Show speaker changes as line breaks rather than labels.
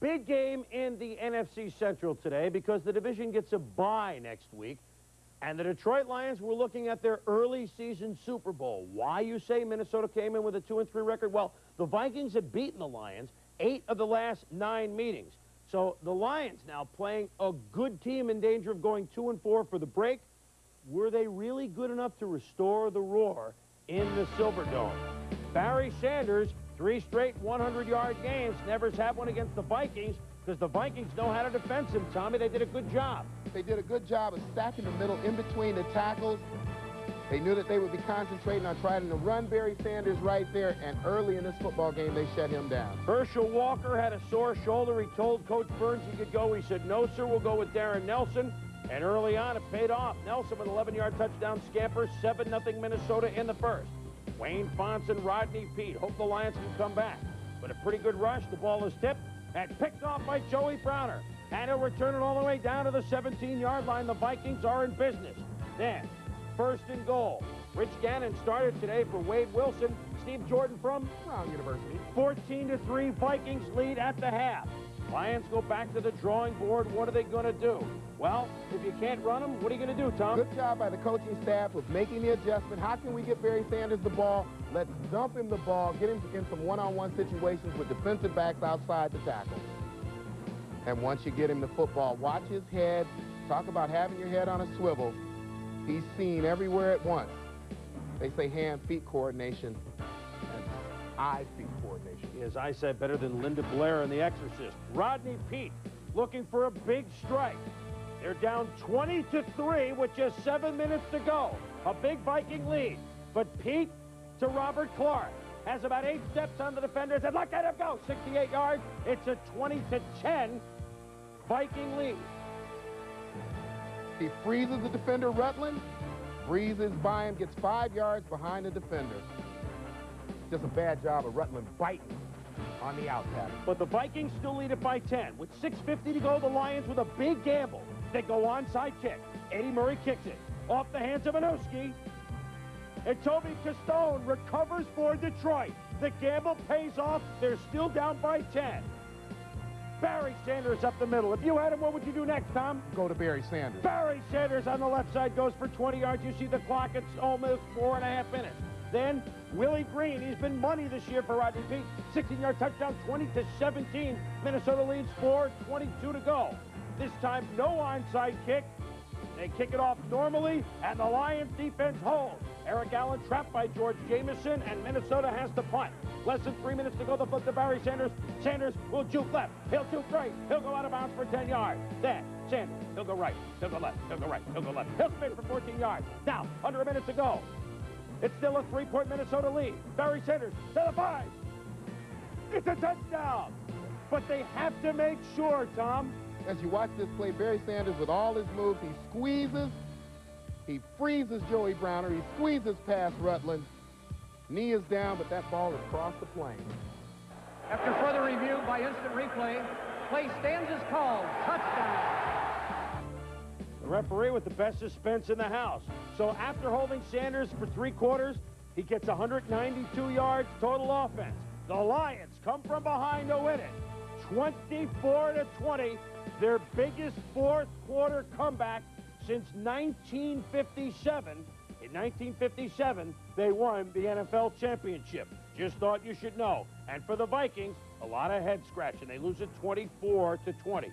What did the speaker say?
big game in the NFC Central today because the division gets a bye next week. And the Detroit Lions were looking at their early season Super Bowl. Why, you say? Minnesota came in with a 2-3 record? Well, the Vikings had beaten the Lions 8 of the last 9 meetings. So the Lions now playing a good team in danger of going 2-4 for the break. Were they really good enough to restore the roar in the Silverdome? Barry Sanders, 3 straight 100-yard games. Never's had one against the Vikings because the Vikings know how to defend him, Tommy. They did a good job.
They did a good job of stacking the middle in between the tackles. They knew that they would be concentrating on trying to run Barry Sanders right there, and early in this football game, they shut him down.
Herschel Walker had a sore shoulder. He told Coach Burns he could go. He said, no, sir, we'll go with Darren Nelson. And early on, it paid off. Nelson with an 11-yard touchdown scamper, 7-0 Minnesota in the first. Wayne Fonts and Rodney Peete hope the Lions can come back. But a pretty good rush. The ball is tipped and picked off by Joey Browner. And he'll return it all the way down to the 17-yard line. The Vikings are in business. Then, first and goal. Rich Gannon started today for Wade Wilson. Steve Jordan from
Brown University.
14-3 Vikings lead at the half. Lions go back to the drawing board. What are they going to do? Well, if you can't run them, what are you going to do, Tom?
Good job by the coaching staff with making the adjustment. How can we get Barry Sanders the ball? Let's dump him the ball, get him in some one-on-one situations with defensive backs outside the tackle. And once you get him the football, watch his head. Talk about having your head on a swivel. He's seen everywhere at once. They say hand-feet coordination and eye-feet coordination.
As I said, better than Linda Blair in The Exorcist. Rodney Peete looking for a big strike. They're down 20-3 with just 7 minutes to go. A big Viking lead. But Peete to Robert Clark. Has about 8 steps on the defenders and look at him go. 68 yards. It's a 20-10 Viking lead.
He freezes the defender, Rutland, breezes by him, gets 5 yards behind the defender. Just a bad job of Rutland biting on the out pattern.
But the Vikings still lead it by 10. With 6:50 to go, the Lions with a big gamble. They go onside kick. Eddie Murray kicks it off the hands of Anowski. And Toby Castone recovers for Detroit. The gamble pays off. They're still down by 10. Barry Sanders up the middle. If you had him, what would you do next, Tom?
Go to Barry Sanders.
Barry Sanders on the left side goes for 20 yards. You see the clock. It's almost 4.5 minutes. Then Willie Green. He's been money this year for Rodney Peete. 16-yard touchdown, 20-17. Minnesota leads 4:22 to go. This time, no onside kick. They kick it off normally, and the Lions defense holds. Eric Allen trapped by George Jamison, and Minnesota has to punt. Less than 3 minutes to go. The flip to Barry Sanders. Sanders will juke left. He'll juke right. He'll go out of bounds for 10 yards. Then Sanders, he'll go right. He'll go left. He'll go right. He'll go left. He'll spin for 14 yards. Now, under a minute to go. It's still a 3-point Minnesota lead. Barry Sanders to the 5. It's a touchdown. But they have to make sure, Tom.
As you watch this play, Barry Sanders with all his moves, he squeezes, he freezes Joey Browner, he squeezes past Rutland. Knee is down, but that ball has crossed the plane.
After further review by instant replay, play stands as called. Touchdown.
The referee with the best suspense in the house. So after holding Sanders for 3 quarters, he gets 192 yards total offense. The Lions come from behind to win it. 24-20, their biggest fourth-quarter comeback since 1957. In 1957, they won the NFL championship. Just thought you should know. And for the Vikings, a lot of head scratching. They lose it 24-20.